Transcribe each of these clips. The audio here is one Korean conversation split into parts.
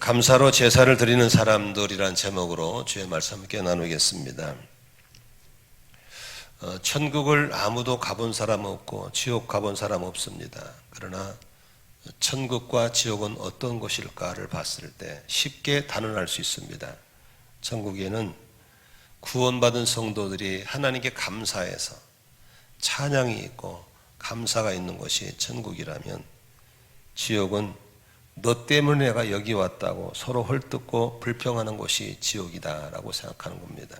감사로 제사를 드리는 사람들이란 제목으로 주의 말씀 함께 나누겠습니다. 천국을 아무도 가본 사람 없고 지옥 가본 사람 없습니다. 그러나 천국과 지옥은 어떤 곳일까를 봤을 때 쉽게 단언할 수 있습니다. 천국에는 구원받은 성도들이 하나님께 감사해서 찬양이 있고 감사가 있는 것이 천국이라면, 지옥은 너 때문에 내가 여기 왔다고 서로 헐뜯고 불평하는 곳이 지옥이다라고 생각하는 겁니다.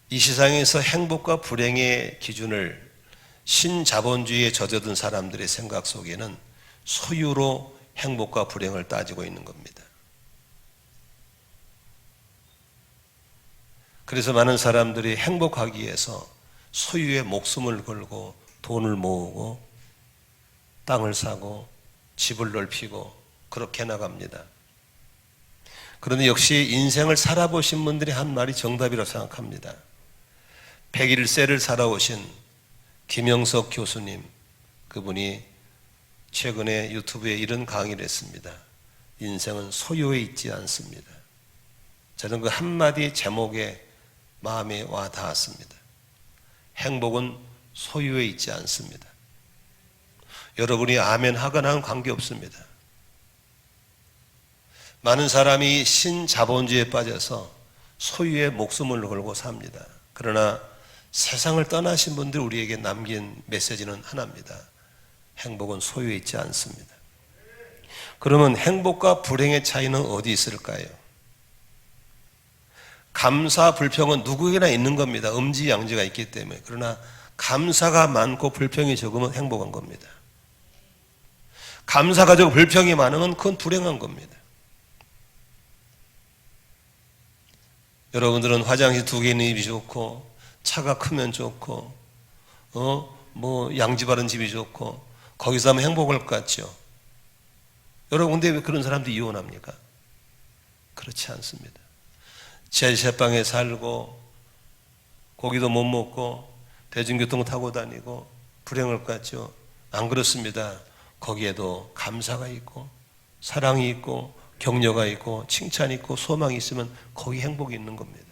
이 세상에서 행복과 불행의 기준을 신자본주의에 젖어든 사람들의 생각 속에는 소유로 행복과 불행을 따지고 있는 겁니다. 그래서 많은 사람들이 행복하기 위해서 소유에 목숨을 걸고 돈을 모으고 땅을 사고 집을 넓히고 그렇게 나갑니다. 그런데 역시 인생을 살아보신 분들이 한 말이 정답이라고 생각합니다. 101세를 살아오신 김영석 교수님, 그분이 최근에 유튜브에 이런 강의를 했습니다. 인생은 소유에 있지 않습니다. 저는 그 한마디 제목에 마음에 와 닿았습니다. 행복은 소유에 있지 않습니다. 여러분이 아멘 하거나 관계없습니다. 많은 사람이 신자본주의에 빠져서 소유에 목숨을 걸고 삽니다. 그러나 세상을 떠나신 분들 우리에게 남긴 메시지는 하나입니다. 행복은 소유에 있지 않습니다. 그러면 행복과 불행의 차이는 어디 있을까요? 감사, 불평은 누구에게나 있는 겁니다. 음지양지가 있기 때문에. 그러나 감사가 많고 불평이 적으면 행복한 겁니다. 감사가 적고 불평이 많으면 그건 불행한 겁니다. 여러분들은 화장실 2개 있는 집이 좋고, 차가 크면 좋고, 양집 바른 집이 좋고, 거기서 하면 행복할 것 같죠? 여러분, 근데 왜 그런 사람들이 이혼합니까? 그렇지 않습니다. 제세방에 살고, 고기도 못 먹고, 대중교통 타고 다니고, 불행할 것 같죠? 안 그렇습니다. 거기에도 감사가 있고 사랑이 있고 격려가 있고 칭찬이 있고 소망이 있으면 거기 행복이 있는 겁니다.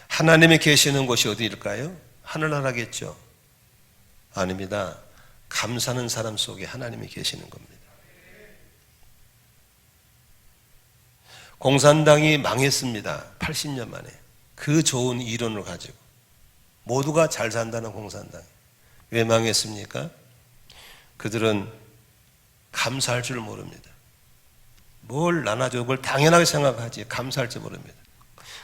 하나님이 계시는 곳이 어디일까요? 하늘나라겠죠? 아닙니다. 감사하는 사람 속에 하나님이 계시는 겁니다. 공산당이 망했습니다. 80년 만에. 그 좋은 이론을 가지고 모두가 잘 산다는 공산당. 왜 망했습니까? 그들은 감사할 줄 모릅니다. 뭘 나눠줘 그걸 당연하게 생각하지 감사할 줄 모릅니다.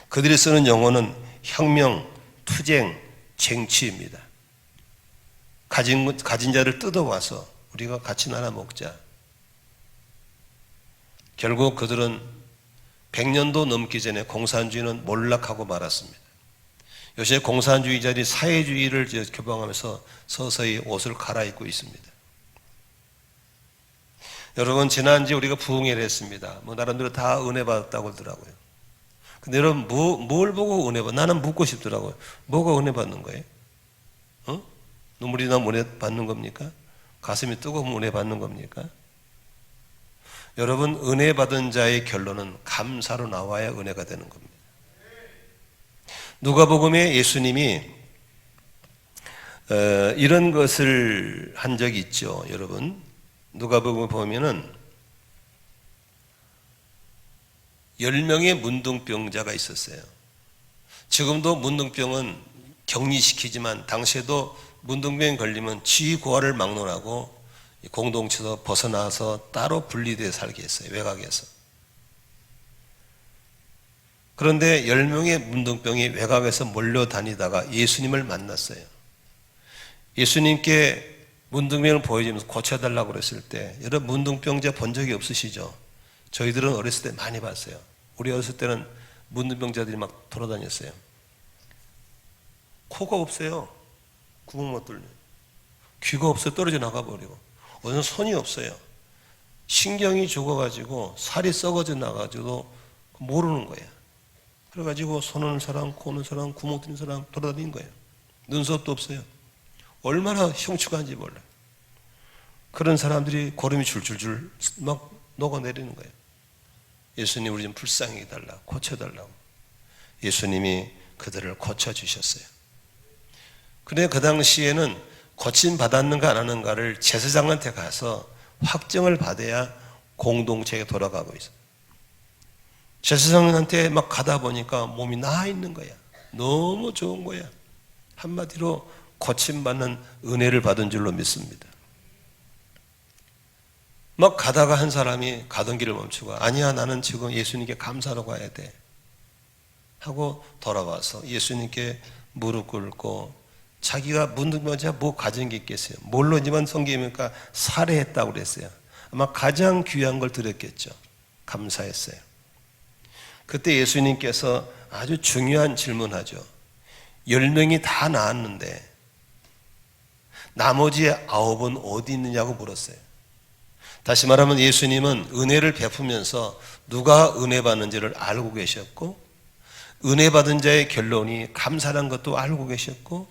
그들이 쓰는 용어는 혁명, 투쟁, 쟁취입니다. 가진 자를 뜯어와서 우리가 같이 나눠 먹자. 결국 그들은 100년도 넘기 전에 공산주의는 몰락하고 말았습니다. 요새 공산주의자들이 사회주의를 교방하면서 서서히 옷을 갈아입고 있습니다. 여러분, 지난주에 우리가 부흥회를 했습니다. 나름대로 다 은혜 받았다고 하더라고요. 근데 여러분, 뭘 보고 은혜 받? 나는 묻고 싶더라고요. 뭐가 은혜 받는 거예요? 눈물이 나면 은혜 받는 겁니까? 가슴이 뜨거우면 은혜 받는 겁니까? 여러분, 은혜 받은 자의 결론은 감사로 나와야 은혜가 되는 겁니다. 누가복음에 예수님이 이런 것을 한 적이 있죠. 여러분, 누가복음을 보면은 10명의 문둥병자가 있었어요. 지금도 문둥병은 격리시키지만 당시에도 문둥병 걸리면 지고화를 막론하고 공동체에서 벗어나서 따로 분리되어 살게 했어요. 외곽에서. 그런데 10명의 문둥병이 외곽에서 몰려다니다가 예수님을 만났어요. 예수님께 문둥병을 보여주면서 고쳐달라고 그랬을 때, 여러분 문둥병자 본 적이 없으시죠? 저희들은 어렸을 때 많이 봤어요. 우리 어렸을 때는 문둥병자들이 막 돌아다녔어요. 코가 없어요. 구멍 못 뚫려. 귀가 없어요. 떨어져 나가버리고. 어느 손이 없어요. 신경이 죽어가지고 살이 썩어져 나가지고 모르는 거예요. 그래가지고 손 오는 사람, 코 오는 사람, 구멍 뚫린 사람 돌아다니는 거예요. 눈썹도 없어요. 얼마나 흉측한지 몰라요. 그런 사람들이 고름이 줄줄줄 막 녹아내리는 거예요. 예수님 우리 좀 불쌍히 해달라고, 고쳐달라고. 예수님이 그들을 고쳐주셨어요. 그런데 그 당시에는 고침받았는가 안 하는가를 제사장한테 가서 확정을 받아야 공동체에 돌아가고 있어요. 제사장한테 막 가다 보니까 몸이 나아 있는 거야. 너무 좋은 거야. 한마디로 고침받는 은혜를 받은 줄로 믿습니다. 막 가다가 한 사람이 가던 길을 멈추고, 아니야, 나는 지금 예수님께 감사로 가야 돼 하고 돌아와서 예수님께 무릎 꿇고, 자기가 문득문득 뭐 가진 게 있겠어요. 뭘로지만 성경이니까 살해했다고 그랬어요. 아마 가장 귀한 걸 드렸겠죠. 감사했어요. 그때 예수님께서 아주 중요한 질문하죠. 10명이 다 나았는데 나머지 9은 어디 있느냐고 물었어요. 다시 말하면 예수님은 은혜를 베푸면서 누가 은혜 받는지를 알고 계셨고, 은혜 받은 자의 결론이 감사라는 것도 알고 계셨고,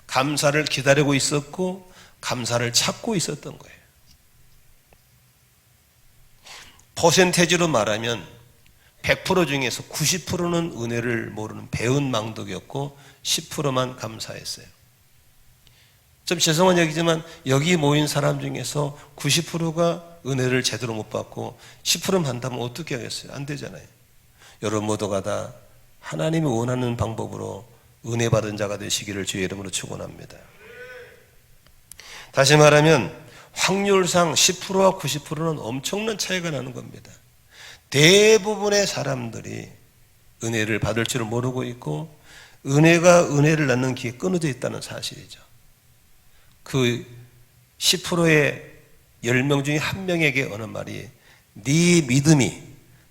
감사를 기다리고 있었고, 감사를 찾고 있었던 거예요. 퍼센테이지로 말하면 100% 중에서 90%는 은혜를 모르는 배은 망덕이었고 10%만 감사했어요. 좀 죄송한 얘기지만 여기 모인 사람 중에서 90%가 은혜를 제대로 못 받고 10%만 한다면 어떻게 하겠어요? 안 되잖아요. 여러분 모두가 다 하나님이 원하는 방법으로 은혜 받은 자가 되시기를 주의 이름으로 축원합니다. 다시 말하면 확률상 10%와 90%는 엄청난 차이가 나는 겁니다. 대부분의 사람들이 은혜를 받을 줄을 모르고 있고, 은혜가 은혜를 낳는 길에 끊어져 있다는 사실이죠. 그 10%의 10명 중에 한 명에게 어느 말이 네 믿음이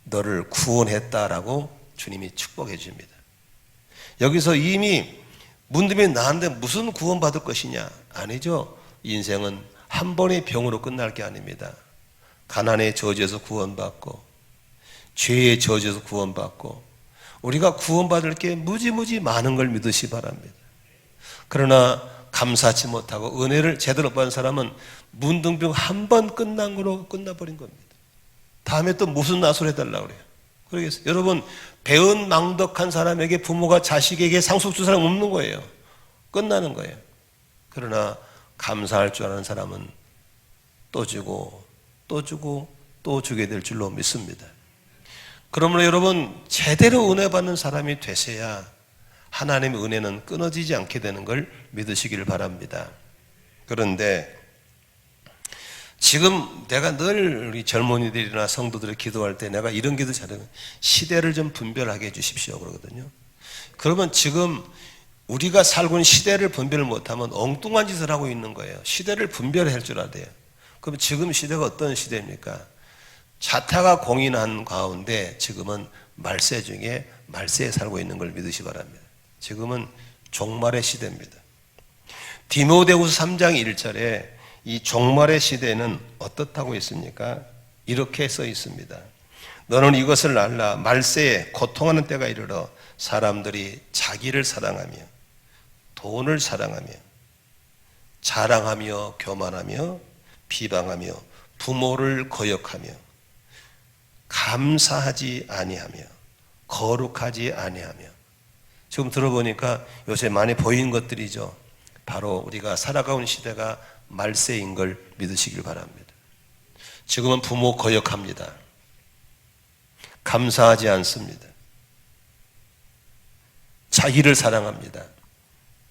너를 구원했다라고 주님이 축복해 줍니다. 여기서 이미 문득이 나한테 무슨 구원받을 것이냐? 아니죠. 인생은 한 번의 병으로 끝날 게 아닙니다. 가난의 저주에서 구원받고, 죄의 저주에서 구원받고, 우리가 구원받을 게 무지무지 많은 걸 믿으시 바랍니다. 그러나 감사하지 못하고 은혜를 제대로 받은 사람은 문둥병 한 번 끝난 거로 끝나버린 겁니다. 다음에 또 무슨 나소리 해달라고 그래요. 그러겠어요. 여러분, 배은 망덕한 사람에게 부모가 자식에게 상속 줄 사람 없는 거예요. 끝나는 거예요. 그러나 감사할 줄 아는 사람은 또 주고 또 주고 또 주게 될 줄로 믿습니다. 그러므로 여러분, 제대로 은혜 받는 사람이 되셔야 하나님의 은혜는 끊어지지 않게 되는 걸 믿으시기를 바랍니다. 그런데 지금 내가 늘 우리 젊은이들이나 성도들이 기도할 때 내가 이런 기도 잘하면 시대를 좀 분별하게 해주십시오 그러거든요. 그러면 지금 우리가 살고 있는 시대를 분별을 못하면 엉뚱한 짓을 하고 있는 거예요. 시대를 분별할 줄 알아야. 그럼 지금 시대가 어떤 시대입니까? 자타가 공인한 가운데 지금은 말세 중에 말세에 살고 있는 걸 믿으시 바랍니다. 지금은 종말의 시대입니다. 디모데후서 3장 1절에 이 종말의 시대는 어떻다고 했습니까? 이렇게 써 있습니다. 너는 이것을 알라. 말세에 고통하는 때가 이르러 사람들이 자기를 사랑하며 돈을 사랑하며 자랑하며 교만하며 비방하며 부모를 거역하며 감사하지 아니하며 거룩하지 아니하며. 지금 들어보니까 요새 많이 보이는 것들이죠. 바로 우리가 살아가는 시대가 말세인 걸 믿으시길 바랍니다. 지금은 부모 거역합니다. 감사하지 않습니다. 자기를 사랑합니다.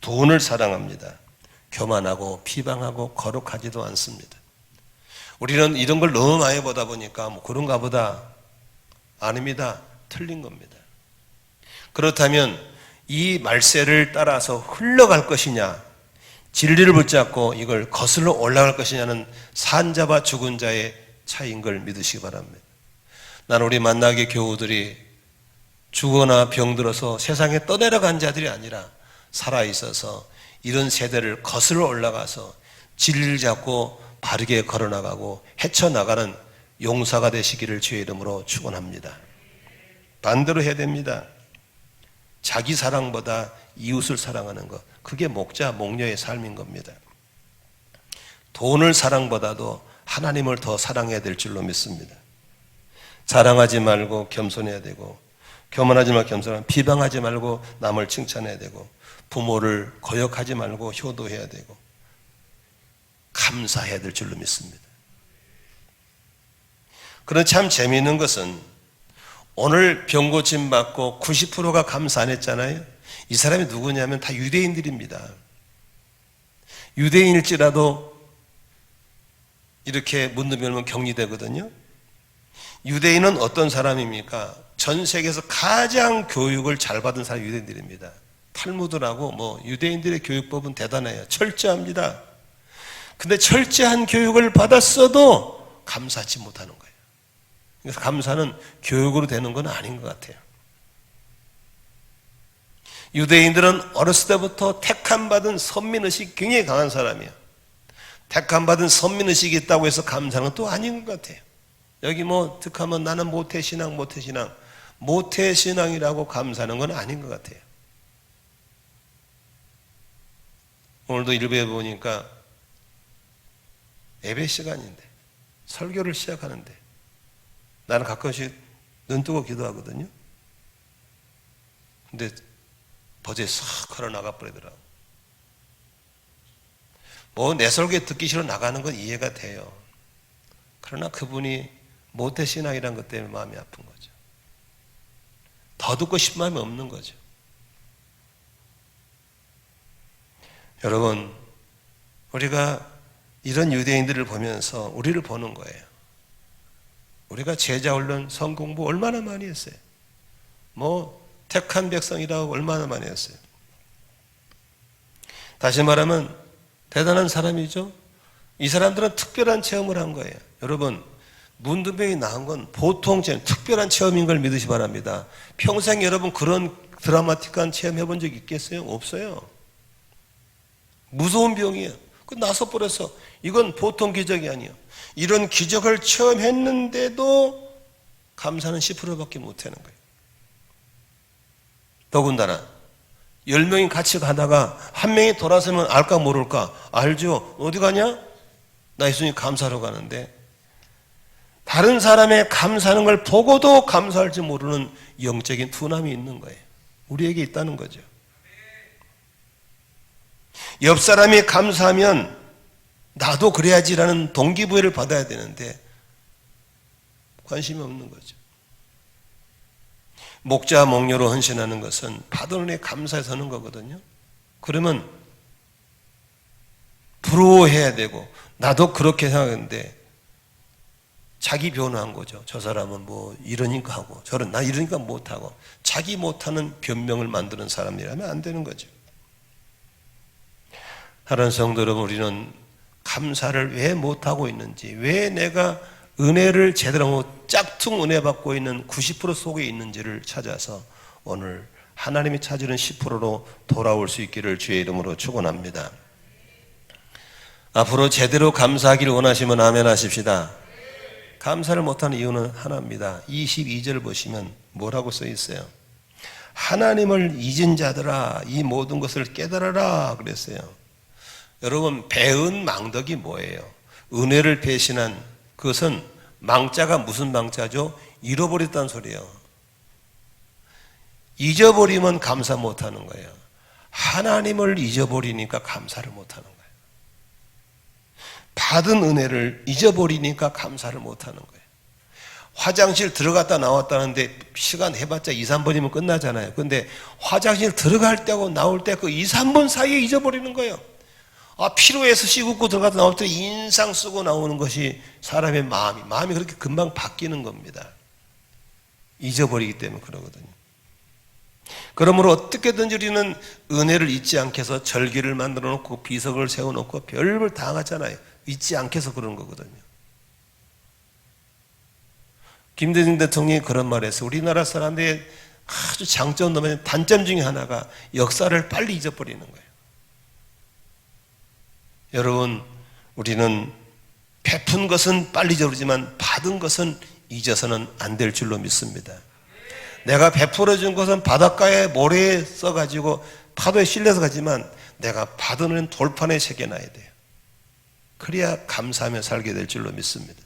돈을 사랑합니다. 교만하고 비방하고 거룩하지도 않습니다. 우리는 이런 걸 너무 많이 보다 보니까 뭐 그런가 보다. 아닙니다. 틀린 겁니다. 그렇다면 이 말세를 따라서 흘러갈 것이냐, 진리를 붙잡고 이걸 거슬러 올라갈 것이냐는 산자와 죽은 자의 차이인 걸 믿으시기 바랍니다. 나는 우리 만나게 교우들이 죽거나 병들어서 세상에 떠내려간 자들이 아니라 살아있어서 이런 세대를 거슬러 올라가서 진리를 잡고 바르게 걸어나가고 헤쳐나가는 용사가 되시기를 주의 이름으로 축원합니다. 반대로 해야 됩니다. 자기 사랑보다 이웃을 사랑하는 것, 그게 목자, 목녀의 삶인 겁니다. 돈을 사랑보다도 하나님을 더 사랑해야 될 줄로 믿습니다. 자랑하지 말고 겸손해야 되고, 교만하지 말고 겸손하고, 비방하지 말고 남을 칭찬해야 되고, 부모를 거역하지 말고 효도해야 되고, 감사해야 될 줄로 믿습니다. 그런데 참 재미있는 것은 오늘 병고침 받고 90%가 감사 안 했잖아요. 이 사람이 누구냐면 다 유대인들입니다. 유대인일지라도 이렇게 문득 열면 격리되거든요. 유대인은 어떤 사람입니까? 전 세계에서 가장 교육을 잘 받은 사람이 유대인들입니다. 탈무드라고 유대인들의 교육법은 대단해요. 철저합니다. 근데 철저한 교육을 받았어도 감사하지 못하는 거예요. 그래서 감사는 교육으로 되는 건 아닌 것 같아요. 유대인들은 어렸을 때부터 택함받은 선민의식이 굉장히 강한 사람이에요. 택함받은 선민의식이 있다고 해서 감사는 또 아닌 것 같아요. 여기 득하면 나는 모태신앙, 모태신앙이라고 감사하는 건 아닌 것 같아요. 오늘도 일부에 보니까 예배 시간인데, 설교를 시작하는데, 나는 가끔씩 눈 뜨고 기도하거든요. 근데 버저에 싹 걸어 나가버리더라고. 내 설교 듣기 싫어 나가는 건 이해가 돼요. 그러나 그분이 모태신앙이라는 것 때문에 마음이 아픈 거죠. 더 듣고 싶은 마음이 없는 거죠. 여러분, 우리가 이런 유대인들을 보면서 우리를 보는 거예요. 우리가 제자훈련, 성공부 얼마나 많이 했어요. 택한 백성이라고 얼마나 많이 했어요. 다시 말하면 대단한 사람이죠. 이 사람들은 특별한 체험을 한 거예요. 여러분, 문둥병이 나은 건 보통 특별한 체험인 걸 믿으시 바랍니다. 평생 여러분 그런 드라마틱한 체험 해본 적 있겠어요? 없어요. 무서운 병이에요. 나서 버렸어. 이건 보통 기적이 아니에요. 이런 기적을 체험했는데도 감사는 10%밖에 못하는 거예요. 더군다나 10명이 같이 가다가 한 명이 돌아서면 알까 모를까? 알죠. 어디 가냐? 나 예수님 감사하러 가는데, 다른 사람의 감사하는 걸 보고도 감사할지 모르는 영적인 둔함이 있는 거예요. 우리에게 있다는 거죠. 옆 사람이 감사하면 나도 그래야지라는 동기부여를 받아야 되는데 관심이 없는 거죠. 목자 목료로 헌신하는 것은 받은 은혜에 감사해서 하는 거거든요. 그러면 부러워해야 되고, 나도 그렇게 생각하는데 자기 변호한 거죠. 저 사람은 이러니까 하고, 나 이러니까 못하고, 자기 못하는 변명을 만드는 사람이라면 안 되는 거죠. 다른 성도 여러분, 우리는 감사를 왜 못하고 있는지, 왜 내가 은혜를 제대로 짝퉁 은혜 받고 있는 90% 속에 있는지를 찾아서 오늘 하나님이 찾으는 10%로 돌아올 수 있기를 주의 이름으로 축원합니다. 앞으로 제대로 감사하기를 원하시면 아멘 하십시다. 감사를 못하는 이유는 하나입니다. 22절 보시면 뭐라고 써 있어요? 하나님을 잊은 자들아 이 모든 것을 깨달아라 그랬어요. 여러분, 배은 망덕이 뭐예요? 은혜를 배신한, 그것은 망자가 무슨 망자죠? 잃어버렸다는 소리예요. 잊어버리면 감사 못하는 거예요. 하나님을 잊어버리니까 감사를 못하는 거예요. 받은 은혜를 잊어버리니까 감사를 못하는 거예요. 화장실 들어갔다 나왔다는데 시간 해봤자 2, 3분이면 끝나잖아요. 근데 화장실 들어갈 때하고 나올 때 그 2, 3분 사이에 잊어버리는 거예요. 피로해서 씻고 들어가다 나올 때 인상 쓰고 나오는 것이 사람의 마음이 그렇게 금방 바뀌는 겁니다. 잊어버리기 때문에 그러거든요. 그러므로 어떻게든지 우리는 은혜를 잊지 않게 해서 절기를 만들어 놓고 비석을 세워놓고 별걸 다 하잖아요. 잊지 않게 해서 그런 거거든요. 김대중 대통령이 그런 말을 했어요. 우리나라 사람들의 아주 장점 넘는 단점 중에 하나가 역사를 빨리 잊어버리는 거예요. 여러분, 우리는 베푼 것은 빨리 잊어버리지만 받은 것은 잊어서는 안 될 줄로 믿습니다. 내가 베풀어 준 것은 바닷가에 모래에 써가지고 파도에 실려서 가지만 내가 받은 돌판에 새겨놔야 돼요. 그래야 감사하며 살게 될 줄로 믿습니다.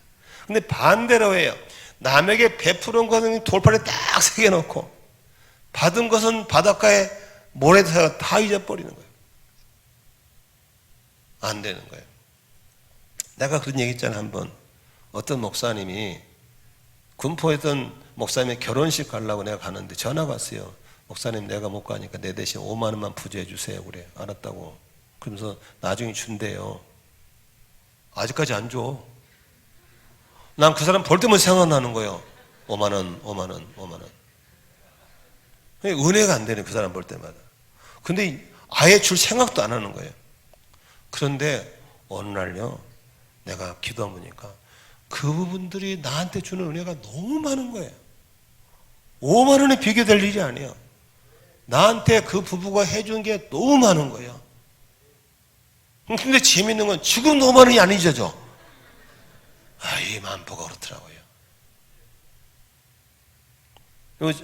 근데 반대로 해요. 남에게 베푸는 것은 돌팔에 딱 새겨놓고 받은 것은 바닷가에 모래사가 다 잊어버리는 거예요. 안 되는 거예요. 내가 그런 얘기 있잖아. 한번 어떤 목사님이 군포했던 목사님의 결혼식 가려고 내가 가는데 전화가 왔어요. 목사님 내가 못 가니까 내 대신 5만 원만 부조해 주세요. 그래. 알았다고. 그러면서 나중에 준대요. 아직까지 안 줘. 난 그 사람 볼 때마다 생각나는 거예요. 5만 원, 5만 원, 5만 원. 은혜가 안 되네, 그 사람 볼 때마다. 근데 아예 줄 생각도 안 하는 거예요. 그런데 어느 날요, 내가 기도해 보니까 그분들이 나한테 주는 은혜가 너무 많은 거예요. 5만 원에 비교될 일이 아니에요. 나한테 그 부부가 해준 게 너무 많은 거예요. 근데 재밌는 건 지금 5만 원이 안 잊어져. 이 만보가 그렇더라고요.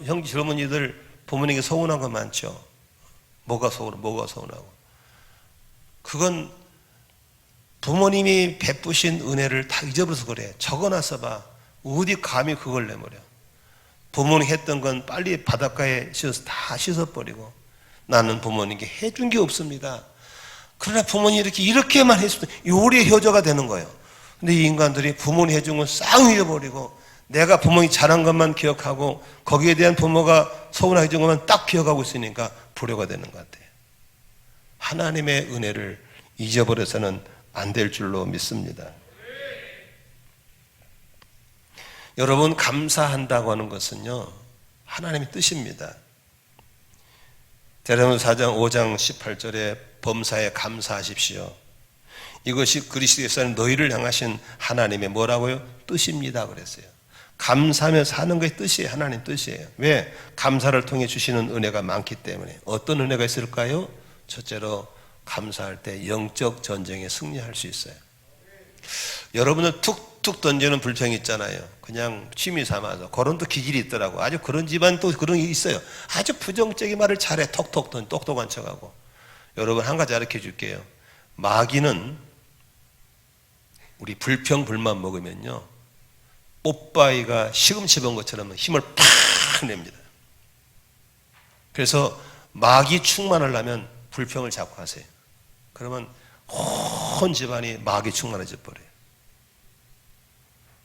형 젊은이들 부모님에게 서운한 거 많죠. 뭐가 서운하고. 그건 부모님이 베푸신 은혜를 다 잊어버려서 그래. 적어놔서 봐. 어디 감히 그걸 내버려. 부모님 했던 건 빨리 바닷가에 씻어서 다 씻어버리고 나는 부모님께 해준 게 없습니다. 그러나 부모님이 이렇게만 했을 때 요리의 효자가 되는 거예요. 근데 이 인간들이 부모님 해준 건 싹 잊어버리고 내가 부모님이 잘한 것만 기억하고 거기에 대한 부모가 서운하게 해준 것만 딱 기억하고 있으니까 불효가 되는 것 같아요. 하나님의 은혜를 잊어버려서는 안 될 줄로 믿습니다. 여러분, 감사한다고 하는 것은요, 하나님의 뜻입니다. 데살로니가서 4장 5장 18절에 범사에 감사하십시오. 이것이 그리스도에서 너희를 향하신 하나님의 뭐라고요? 뜻입니다 그랬어요. 감사하며 사는 것의 뜻이에요. 하나님 뜻이에요. 왜? 감사를 통해 주시는 은혜가 많기 때문에. 어떤 은혜가 있을까요? 첫째로 감사할 때 영적 전쟁에 승리할 수 있어요. 여러분들 툭툭 던지는 불평이 있잖아요. 그냥 취미 삼아서. 그런 또 기질이 있더라고. 아주 그런 집안 또 그런 게 있어요. 아주 부정적인 말을 잘해. 톡톡 던 똑똑한 척하고. 여러분 한 가지 가르쳐 줄게요. 마귀는 우리 불평 불만 먹으면요, 뽀빠이가 시금치 본 것처럼 힘을 팍 냅니다. 그래서 마귀 충만하려면 불평을 자꾸 하세요. 그러면 온 집안이 마귀 충만해져 버려요.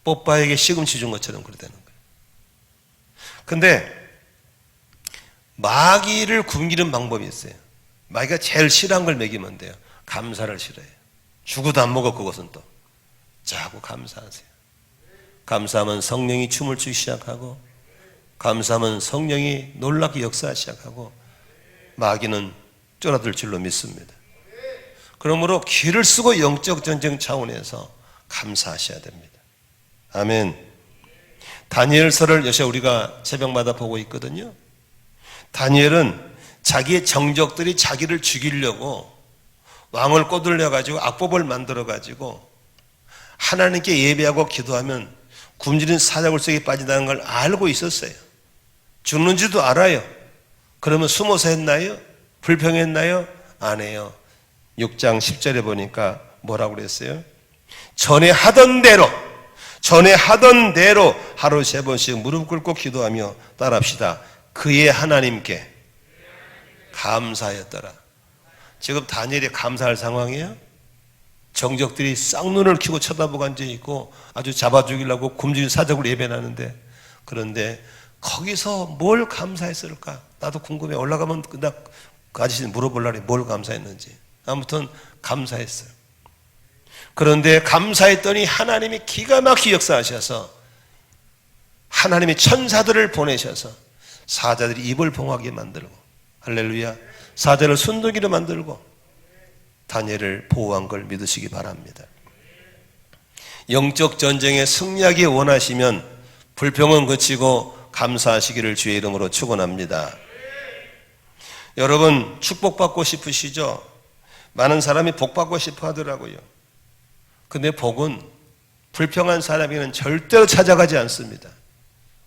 뽀빠이에게 시금치 준 것처럼 그렇게 되는 거예요. 근데 마귀를 굶기는 방법이 있어요. 마귀가 제일 싫어하는 걸 먹이면 돼요. 감사를 싫어해요. 죽어도 안 먹어. 그것은 또 자꾸 감사하세요. 감사하면 성령이 춤을 추기 시작하고, 감사하면 성령이 놀랍게 역사하기 시작하고, 마귀는 쫄아들 줄로 믿습니다. 그러므로 기를 쓰고 영적 전쟁 차원에서 감사하셔야 됩니다. 아멘. 다니엘서를 요새 우리가 새벽마다 보고 있거든요. 다니엘은 자기의 정적들이 자기를 죽이려고 왕을 꼬들려가지고 악법을 만들어가지고 하나님께 예배하고 기도하면 굶주린 사자굴 속에 빠진다는 걸 알고 있었어요. 죽는지도 알아요. 그러면 숨어서 했나요? 불평했나요? 안 해요. 6장 10절에 보니까 뭐라고 그랬어요? 전에 하던 대로 하루 3번씩 무릎 꿇고 기도하며 따라합시다. 그의 하나님께 감사하였더라. 지금 다니엘이 감사할 상황이에요? 정적들이 쌍눈을 켜고 쳐다보고 앉아있고 아주 잡아 죽이려고 굶주린 사자굴 예배하는데, 그런데 거기서 뭘 감사했을까? 나도 궁금해. 올라가면 나 그 아저씨는 물어보려니 뭘 감사했는지. 아무튼 감사했어요. 그런데 감사했더니 하나님이 기가 막히게 역사하셔서 하나님이 천사들을 보내셔서 사자들이 입을 봉하게 만들고, 할렐루야, 사자를 순둥이로 만들고 다니엘을 보호한 걸 믿으시기 바랍니다. 영적 전쟁에 승리하기 원하시면 불평은 그치고 감사하시기를 주의 이름으로 축원합니다. 여러분 축복받고 싶으시죠? 많은 사람이 복받고 싶어 하더라고요. 근데 복은 불평한 사람에게는 절대로 찾아가지 않습니다.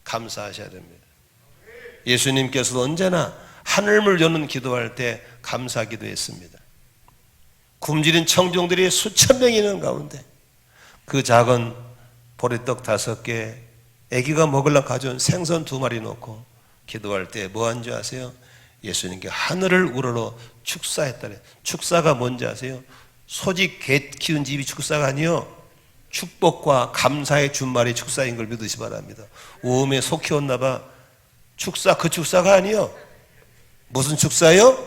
감사하셔야 됩니다. 예수님께서도 언제나 하늘을 여는 기도할 때 감사 기도했습니다. 굶주린 청중들이 수천 명이 있는 가운데 그 작은 보리떡 5개, 아기가 먹으려고 가져온 생선 2마리 놓고 기도할 때 뭐 한 줄 아세요? 예수님께 하늘을 우러러 축사했다래. 축사가 뭔지 아세요? 소집 개 키운 집이 축사가 아니요, 축복과 감사의 준말이 축사인 걸 믿으시 바랍니다. 오음에 속 키웠나 봐. 축사, 그 축사가 아니요, 무슨 축사요?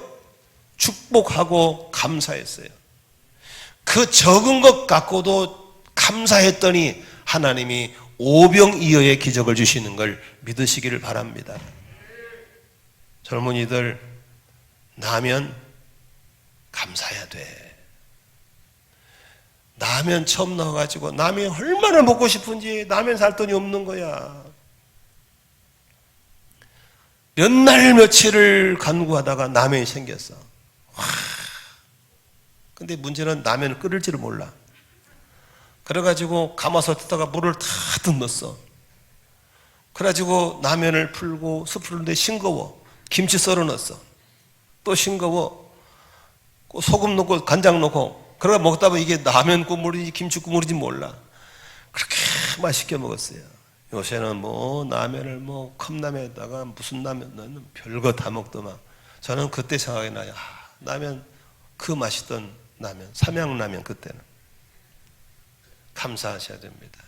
축복하고 감사했어요. 그 적은 것 갖고도 감사했더니 하나님이 오병이어의 기적을 주시는 걸 믿으시기를 바랍니다. 젊은이들, 라면 감사해야 돼. 라면 처음 나와가지고 라면 얼마나 먹고 싶은지 라면 살 돈이 없는 거야. 몇 날 며칠을 간구하다가 라면이 생겼어. 와. 근데 문제는 라면을 끓일 줄을 몰라. 그래가지고 가마솥에다가 물을 다 넣었어. 그래가지고 라면을 풀고 숯 풀는데 싱거워. 김치 썰어 넣었어. 또 싱거워. 소금 넣고 간장 넣고. 그러다 먹다 보면 이게 라면 국물인지 김치 국물인지 몰라. 그렇게 맛있게 먹었어요. 요새는 뭐 라면을 뭐 컵라면에다가 무슨 라면 별거 다 먹더만. 저는 그때 생각이 나요. 라면, 그 맛있던 라면, 삼양라면. 그때는 감사하셔야 됩니다.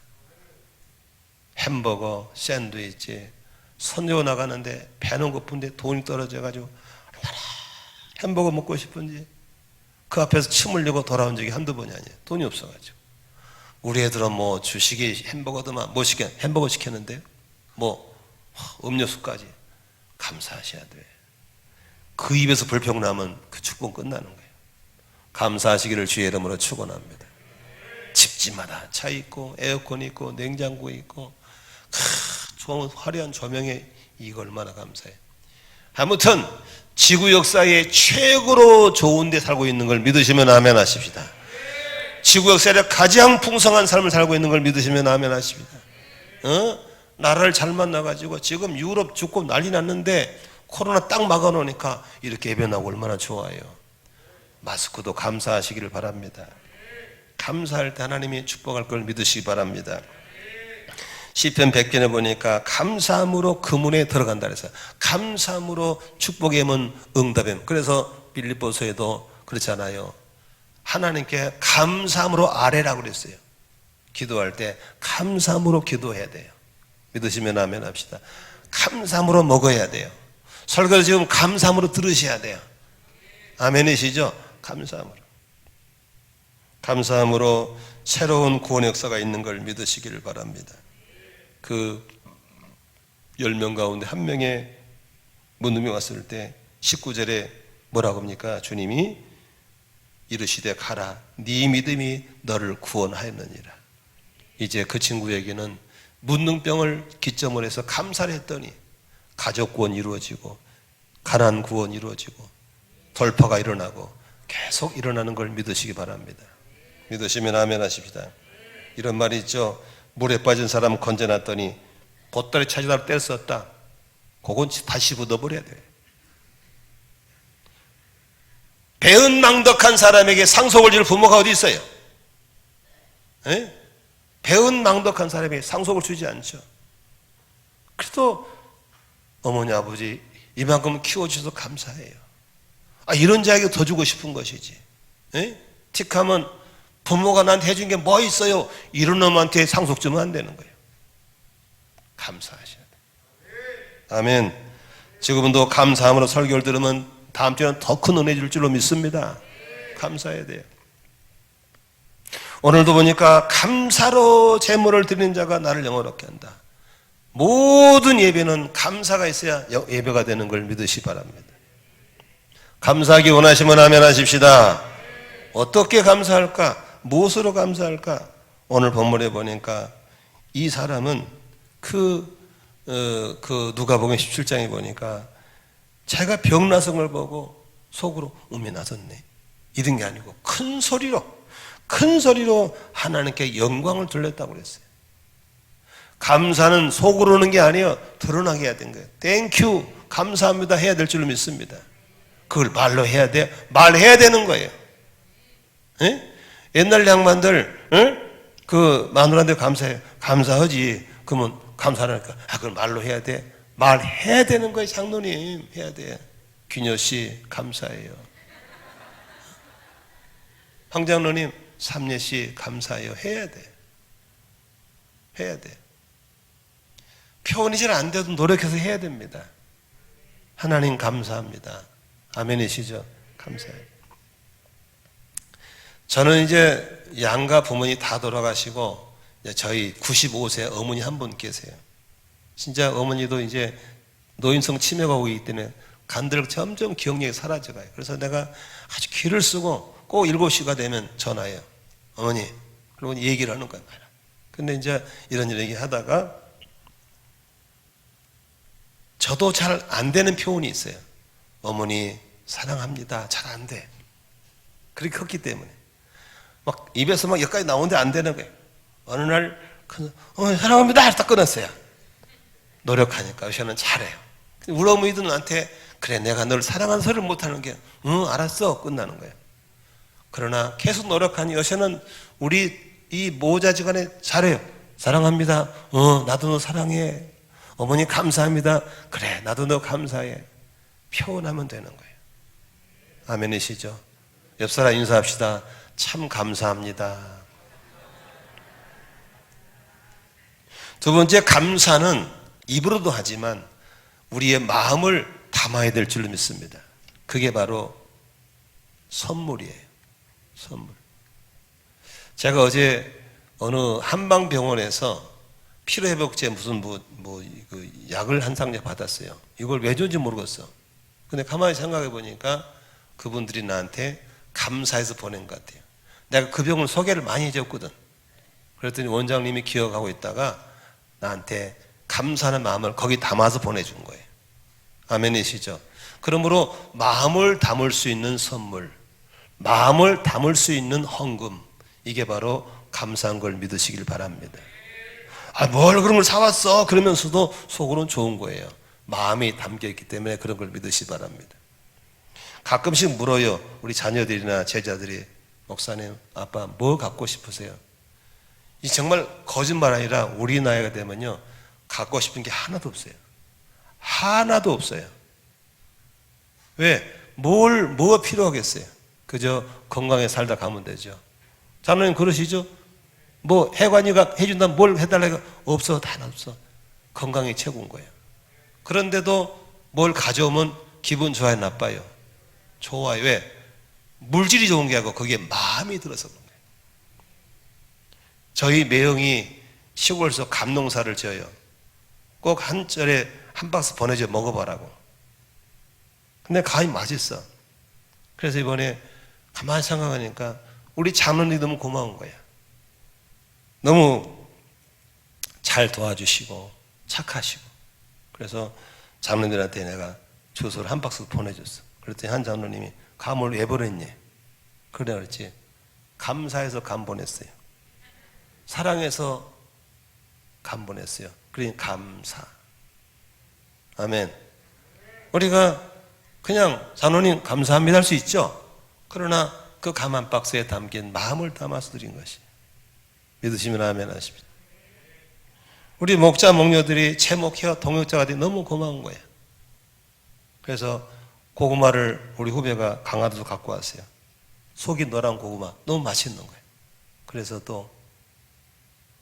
햄버거, 샌드위치 선교 나가는데 배는 고픈데 돈이 떨어져가지고 얼마나 햄버거 먹고 싶은지 그 앞에서 침 흘리고 돌아온 적이 한두 번이 아니에요. 돈이 없어가지고. 우리 애들은 뭐 주식이 햄버거더만 뭐 시켜, 햄버거 시켰는데요, 뭐 음료수까지. 감사하셔야 돼. 그 입에서 불평 나면 그 축복 끝나는 거예요. 감사하시기를 주의 이름으로 축원합니다. 집집마다 차 있고 에어컨 있고 냉장고 있고 좋은 화려한 조명에 이거 얼마나 감사해. 아무튼 지구 역사에 최고로 좋은 데 살고 있는 걸 믿으시면 아멘 하십시다. 지구 역사에 가장 풍성한 삶을 살고 있는 걸 믿으시면 아멘 하십시다. 나라를 잘 만나가지고 지금 유럽 죽고 난리 났는데 코로나 딱 막아놓으니까 이렇게 예배나고 얼마나 좋아요. 마스크도 감사하시기를 바랍니다. 감사할 때 하나님이 축복할 걸 믿으시기 바랍니다. 시편 100편에 보니까 감사함으로 그 문에 들어간다 그래서 감사함으로 축복의 문 응답의 문. 그래서 빌립보서에도 그렇잖아요. 하나님께 감사함으로 아뢰라고 그랬어요. 기도할 때 감사함으로 기도해야 돼요. 믿으시면 아멘 합시다. 감사함으로 먹어야 돼요. 설교를 지금 감사함으로 들으셔야 돼요. 아멘이시죠? 감사함으로. 감사함으로 새로운 구원 역사가 있는 걸 믿으시기를 바랍니다. 그 10명 가운데 한 명의 문둥이 왔을 때 19절에 뭐라고 합니까? 주님이 이르시되 가라, 네 믿음이 너를 구원하였느니라. 이제 그 친구에게는 문둥병을 기점으로 해서 감사를 했더니 가족 구원 이루어지고 가난 구원 이루어지고 돌파가 일어나고 계속 일어나는 걸 믿으시기 바랍니다. 믿으시면 아멘 하십시다. 이런 말이 있죠. 물에 빠진 사람 건져놨더니 보따리 찾으다 떼었었다. 그건 다시 묻어버려야 돼. 배은망덕한 사람에게 상속을 줄 부모가 어디 있어요? 에? 배은망덕한 사람에게 상속을 주지 않죠. 그래도 어머니 아버지 이만큼 키워주셔서 감사해요. 이런 자에게 더 주고 싶은 것이지. 에? 틱하면 부모가 나한테 해준 게 뭐 있어요? 이런 놈한테 상속 주면 안 되는 거예요. 감사하셔야 돼요. 아멘. 지금도 감사함으로 설교를 들으면 다음 주에는 더 큰 은혜 줄 줄로 믿습니다. 감사해야 돼요. 오늘도 보니까 감사로 제물을 드리는 자가 나를 영원롭게 한다. 모든 예배는 감사가 있어야 예배가 되는 걸 믿으시 바랍니다. 감사하기 원하시면 아멘 하십시다. 어떻게 감사할까? 무엇으로 감사할까? 오늘 본문에 보니까 이 사람은 누가복음 17장에 보니까 자기가 병나선 걸 보고 속으로 음이 나섰네 이런 게 아니고 큰 소리로 하나님께 영광을 돌렸다고 그랬어요. 감사는 속으로 오는 게 아니에요. 드러나게 해야 되는 거예요. 땡큐 감사합니다 해야 될 줄로 믿습니다. 그걸 말로 해야 돼요. 말해야 되는 거예요. 에? 옛날 양반들 그 마누라한테 감사하지. 그러면 감사하니까 그걸 말로 해야 돼. 말해야 되는 거예요. 장로님 해야 돼. 귀녀씨 감사해요. 황장로님 삼례씨 감사해요. 해야 돼. 해야 돼. 표현이 잘 안 돼도 노력해서 해야 됩니다. 하나님 감사합니다. 아멘이시죠? 감사해요. 저는 이제 양가 부모님 다 돌아가시고 저희 95세 어머니 한 분 계세요. 진짜 어머니도 이제 노인성 치매가 오기 때문에 간들 점점 기억력이 사라져가요. 그래서 내가 아주 귀를 쓰고 꼭 7시가 되면 전화해요. 어머니. 그리고 얘기를 하는 거예요. 근데 이제 이런 얘기 하다가 저도 잘 안 되는 표현이 있어요. 어머니 사랑합니다. 잘 안 돼. 그렇게 컸기 때문에 막 입에서 막 여기까지 나오는데 안 되는 거예요. 어느 날 어머니 사랑합니다. 딱 끊었어요. 노력하니까 저는 잘해요. 우리 어머니도 나한테 그래 내가 널 사랑하는 소리를 못하는 게 알았어 끝나는 거예요. 그러나 계속 노력하니 요새는 우리 이 모자지간에 잘해요. 사랑합니다. 나도 너 사랑해. 어머니 감사합니다. 그래 나도 너 감사해. 표현하면 되는 거예요. 아멘이시죠? 옆 사람 인사합시다. 참 감사합니다. 두 번째 감사는 입으로도 하지만 우리의 마음을 담아야 될 줄로 믿습니다. 그게 바로 선물이에요. 선물. 제가 어제 어느 한방병원에서 피로회복제 무슨 그 약을 한 상자 받았어요. 이걸 왜 줬는지 모르겠어. 근데 가만히 생각해 보니까 그분들이 나한테 감사해서 보낸 것 같아요. 내가 그 병을 소개를 많이 해줬거든. 그랬더니 원장님이 기억하고 있다가 나한테 감사하는 마음을 거기 담아서 보내준 거예요. 아멘이시죠? 그러므로 마음을 담을 수 있는 선물, 마음을 담을 수 있는 헌금, 이게 바로 감사한 걸 믿으시길 바랍니다. 뭘 그런 걸 사왔어? 그러면서도 속으로는 좋은 거예요. 마음이 담겨있기 때문에 그런 걸 믿으시기 바랍니다. 가끔씩 물어요. 우리 자녀들이나 제자들이 목사님, 아빠 뭐 갖고 싶으세요? 이 정말 거짓말 아니라 우리 나이가 되면요 갖고 싶은 게 하나도 없어요. 하나도 없어요. 왜? 뭐가 필요하겠어요? 그저 건강에 살다 가면 되죠. 자녀님 그러시죠? 뭐 해관이가 해준다면 뭘 해달라고 없어. 다 없어. 건강이 최고인 거예요. 그런데도 뭘 가져오면 기분 좋아요, 나빠요? 좋아요. 왜? 물질이 좋은 게 아니고 거기에 마음이 들어서 그런 거예요. 저희 매형이 시골에서 감농사를 지어요. 꼭 한 절에 한 박스 보내줘 먹어보라고. 근데 감이 맛있어. 그래서 이번에 가만히 생각하니까 우리 장로님이 너무 고마운 거야. 너무 잘 도와주시고 착하시고. 그래서 장로님들한테 내가 주소를 한 박스 보내줬어. 그랬더니 한 장로님이 감을 왜 보냈니? 그래 그랬지. 감사해서 감 보냈어요. 사랑해서 감 보냈어요. 그러니 감사. 아멘. 우리가 그냥 장로님 감사합니다 할 수 있죠. 그러나 그 감 한 박스에 담긴 마음을 담아서 드린 것이. 믿으시면 아멘 하십시오. 우리 목자 목녀들이 채목회와 동역자가 돼 너무 고마운 거예요. 그래서 고구마를 우리 후배가 강화도에서 갖고 왔어요. 속이 노란 고구마 너무 맛있는 거예요. 그래서 또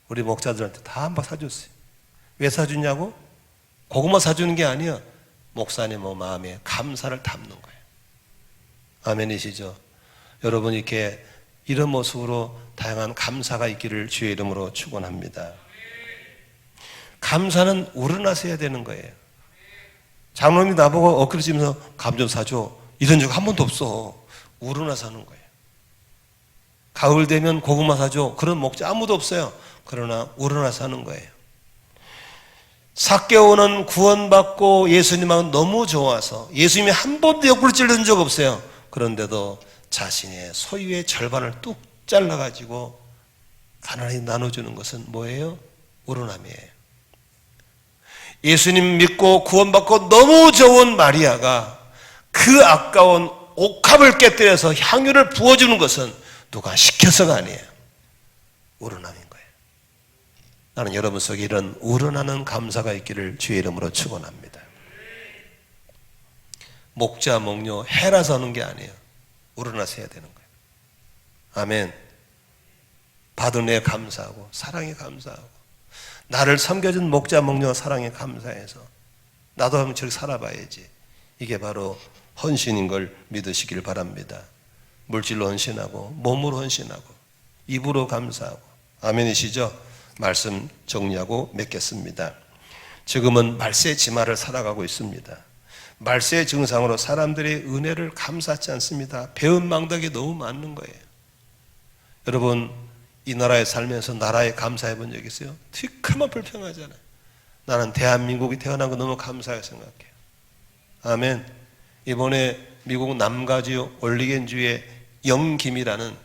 우리 목자들한테 다 한 박 사줬어요. 왜 사주냐고? 고구마 사주는 게 아니야. 목사님 마음에 감사를 담는 거예요. 아멘이시죠? 여러분 이렇게 이런 모습으로 다양한 감사가 있기를 주의 이름으로 축원합니다. 감사는 우러나서 해야 되는 거예요. 장로님이 나보고 엎드려지면서 감 좀 사줘 이런 적 한 번도 없어. 우러나서 하는 거예요. 가을 되면 고구마 사줘 그런 목자 아무도 없어요. 그러나 우러나서 하는 거예요. 삭개오는 구원받고 예수님하고 너무 좋아서 예수님이 한 번도 옆으로 찔른 적 없어요. 그런데도 자신의 소유의 절반을 뚝 잘라가지고 가난하게 나눠주는 것은 뭐예요? 우러남이에요. 예수님 믿고 구원받고 너무 좋은 마리아가 그 아까운 옥합을 깨뜨려서 향유를 부어주는 것은 누가 시켜서가 아니에요. 우러남인 거예요. 나는 여러분 속에 이런 우러나는 감사가 있기를 주의 이름으로 축원합니다. 목자 목료 해라서 하는 게 아니에요. 우러나서 해야 되는 거예요. 아멘. 받은 애 감사하고 사랑에 감사하고 나를 섬겨준 목자 목료 사랑에 감사해서 나도 한번 저렇게 살아봐야지. 이게 바로 헌신인 걸 믿으시길 바랍니다. 물질로 헌신하고 몸으로 헌신하고 입으로 감사하고. 아멘이시죠? 말씀 정리하고 맺겠습니다. 지금은 말세 지마를 살아가고 있습니다. 말세 증상으로 사람들의 은혜를 감사하지 않습니다. 배은망덕이 너무 많은 거예요. 여러분 이 나라에 살면서 나라에 감사해 본 적 있어요? 티크만 불평하잖아요. 나는 대한민국이 태어난 거 너무 감사하게 생각해요. 아멘. 이번에 미국 남가주 올리겐주의 영김이라는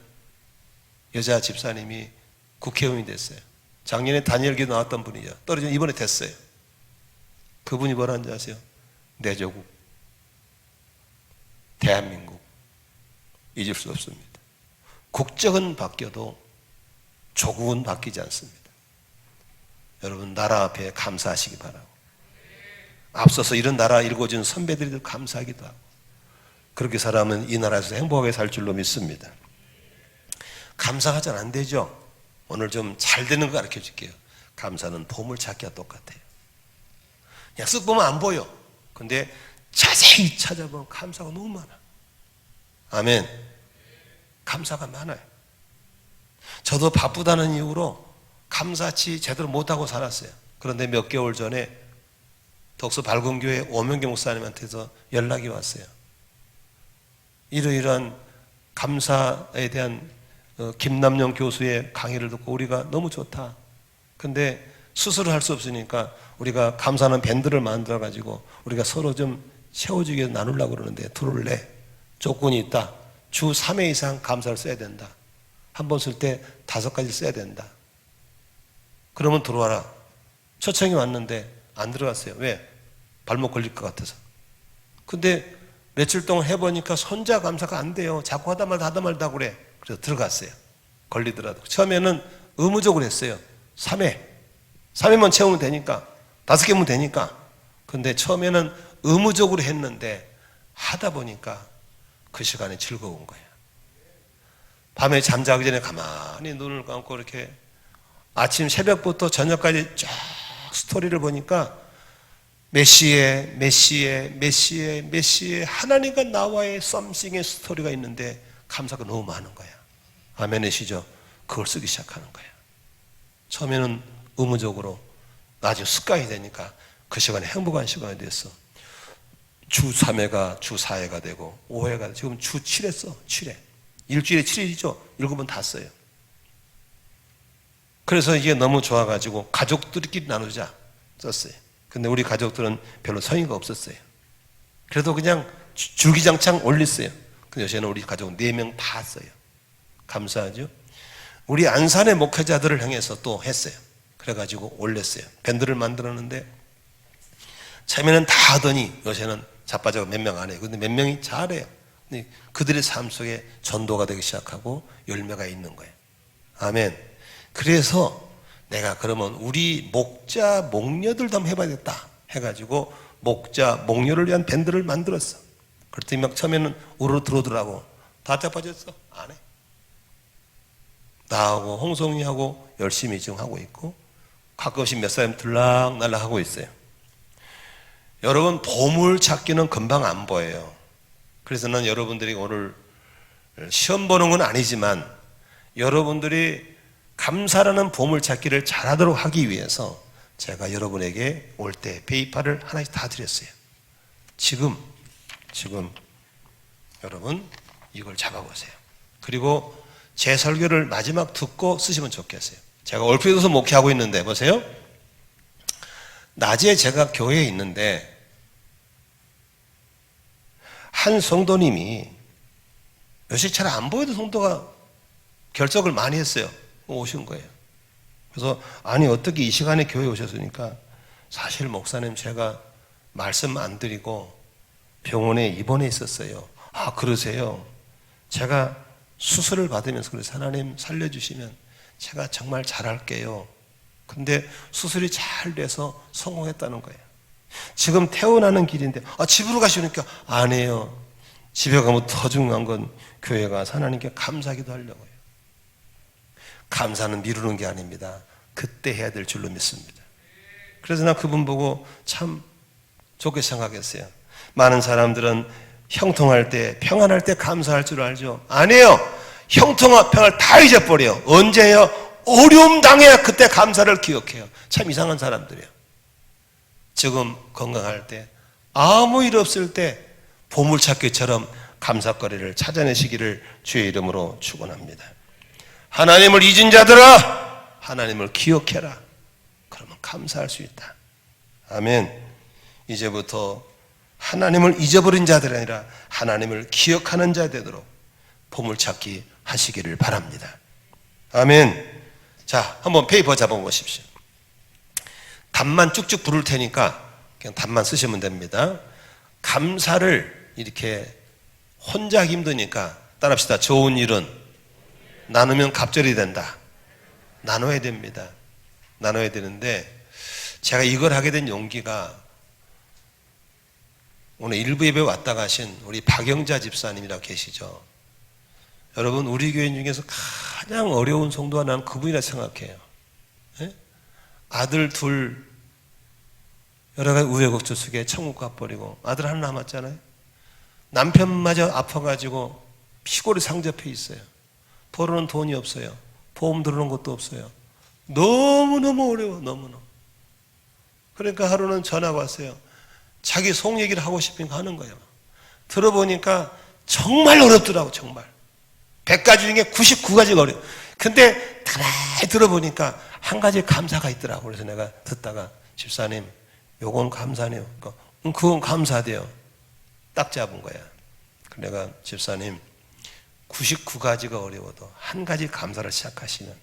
여자 집사님이 국회의원이 됐어요. 작년에 다니엘기도 나왔던 분이죠. 떨어져 이번에 됐어요. 그분이 뭐라는지 아세요? 내 조국, 대한민국 잊을 수 없습니다. 국적은 바뀌어도 조국은 바뀌지 않습니다. 여러분 나라 앞에 감사하시기 바라고, 앞서서 이런 나라 일궈준 선배들도 감사하기도 하고, 그렇게 살아면 이 나라에서 행복하게 살 줄로 믿습니다. 감사하자는 안 되죠. 오늘 좀 잘 되는 거 가르쳐 줄게요. 감사는 보물찾기와 똑같아요. 그냥 쓱 보면 안 보여. 근데 자세히 찾아보면 감사가 너무 많아. 아멘. 감사가 많아요. 저도 바쁘다는 이유로 감사치 제대로 못하고 살았어요. 그런데 몇 개월 전에 덕수 발군교회 오명기 목사님한테서 연락이 왔어요. 이러이러한 감사에 대한 김남영 교수의 강의를 듣고 우리가 너무 좋다. 근데 수술을 할 수 없으니까 우리가 감사하는 밴드를 만들어 가지고 우리가 서로 좀 채워주기 위해서 나누려고 그러는데 들어올래? 조건이 있다. 주 3회 이상 감사를 써야 된다. 한 번 쓸 때 5가지 써야 된다. 그러면 들어와라. 초청이 왔는데 안 들어갔어요. 왜? 발목 걸릴 것 같아서. 근데 며칠 동안 해보니까 손자 감사가 안 돼요. 자꾸 하다 말다 그래. 그래서 들어갔어요. 걸리더라도. 처음에는 의무적으로 했어요. 3회만 채우면 되니까. 5개면 되니까. 근데 처음에는 의무적으로 했는데 하다 보니까 그 시간이 즐거운 거예요. 밤에 잠자기 전에 가만히 눈을 감고 이렇게 아침 새벽부터 저녁까지 쫙 스토리를 보니까 메시의 하나님과 나와의 썸씽의 스토리가 있는데 감사가 너무 많은 거야. 아멘이시죠? 그걸 쓰기 시작하는 거야. 처음에는 의무적으로 나중에 습관이 되니까 그 시간에 행복한 시간이 됐어. 주 3회가 주 4회가 되고 5회가 지금 주 7회 써. 7회. 일주일에 7일이죠. 7번 다 써요. 그래서 이게 너무 좋아가지고 가족들끼리 나누자 썼어요. 근데 우리 가족들은 별로 성의가 없었어요. 그래도 그냥 줄기장창 올렸어요. 근데 요새는 우리 가족 4명 다 써요. 감사하죠? 우리 안산의 목회자들을 향해서 또 했어요. 그래가지고 올렸어요. 밴드를 만들었는데 처음에는 다 하더니 요새는 자빠져서 몇 명 안 해요. 근데 몇 명이 잘해요. 근데 그들의 삶 속에 전도가 되기 시작하고 열매가 있는 거예요. 아멘. 그래서 내가 그러면 우리 목자 목녀들도 한번 해봐야겠다 해가지고 목자 목녀를 위한 밴드를 만들었어. 그랬더니 막 처음에는 우르르 들어오더라고. 다 자빠졌어? 안 해. 나하고 홍성이하고 열심히 지금 하고 있고 가끔씩 몇 사람 들락날락 하고 있어요. 여러분 보물 찾기는 금방 안 보여요. 그래서 난 여러분들이 오늘 시험 보는 건 아니지만 여러분들이 감사라는 보물 찾기를 잘하도록 하기 위해서 제가 여러분에게 올 때 베이파를 하나씩 다 드렸어요. 지금 여러분 이걸 잡아보세요. 그리고 제 설교를 마지막 듣고 쓰시면 좋겠어요. 제가 올피도서 목회하고 있는데 보세요. 낮에 제가 교회에 있는데 한 성도님이 요새 잘 안 보여도 성도가 결석을 많이 했어요. 오신 거예요. 그래서 아니 어떻게 이 시간에 교회에 오셨으니까 사실 목사님 제가 말씀 안 드리고 병원에 입원해 있었어요. 아 그러세요? 제가 수술을 받으면서 그래서 하나님 살려주시면 제가 정말 잘할게요. 근데 수술이 잘 돼서 성공했다는 거예요. 지금 퇴원하는 길인데 집으로 가시니까 안 해요. 집에 가면 더 중요한 건 교회 가서 하나님께 감사기도 하려고요. 감사는 미루는 게 아닙니다. 그때 해야 될 줄로 믿습니다. 그래서 나 그분 보고 참 좋게 생각했어요. 많은 사람들은 형통할 때, 평안할 때 감사할 줄 알죠? 아니에요. 형통한 평안을 다 잊어버려요. 언제요? 어려움 당해야 그때 감사를 기억해요. 참 이상한 사람들이에요. 지금 건강할 때, 아무 일 없을 때 보물찾기처럼 감사거리를 찾아내시기를 주의 이름으로 축원합니다. 하나님을 잊은 자들아, 하나님을 기억해라. 그러면 감사할 수 있다. 아멘. 이제부터 하나님을 잊어버린 자들이 아니라 하나님을 기억하는 자 되도록 보물찾기 하시기를 바랍니다. 아멘. 자, 한번 페이퍼 잡아보십시오. 답만 쭉쭉 부를 테니까 그냥 답만 쓰시면 됩니다. 감사를 이렇게 혼자 하기 힘드니까 따라합시다. 좋은 일은 나누면 갑절이 된다. 나눠야 됩니다. 나눠야 되는데 제가 이걸 하게 된 용기가 오늘 일부 예배 왔다 가신 우리 박영자 집사님이라고 계시죠. 여러분 우리 교인 중에서 가장 어려운 성도가 나는 그분이라 생각해요. 예? 아들 둘 여러 가지 우여곡절 속에 천국 가버리고 아들 하나 남았잖아요. 남편마저 아파가지고 피골이 상접해 있어요. 벌어는 돈이 없어요. 보험 들어오는 것도 없어요. 너무너무 어려워. 너무너무. 그러니까 하루는 전화가 왔어요. 자기 속 얘기를 하고 싶으니까 하는 거예요. 들어보니까 정말 어렵더라고. 정말 100가지 중에 99가지가 어려워. 근데 가만히 들어보니까 한 가지 감사가 있더라고. 그래서 내가 듣다가 집사님 요건 감사네요. 그건 감사돼요. 딱 잡은 거야. 내가 집사님 99가지가 어려워도 한 가지 감사를 시작하시면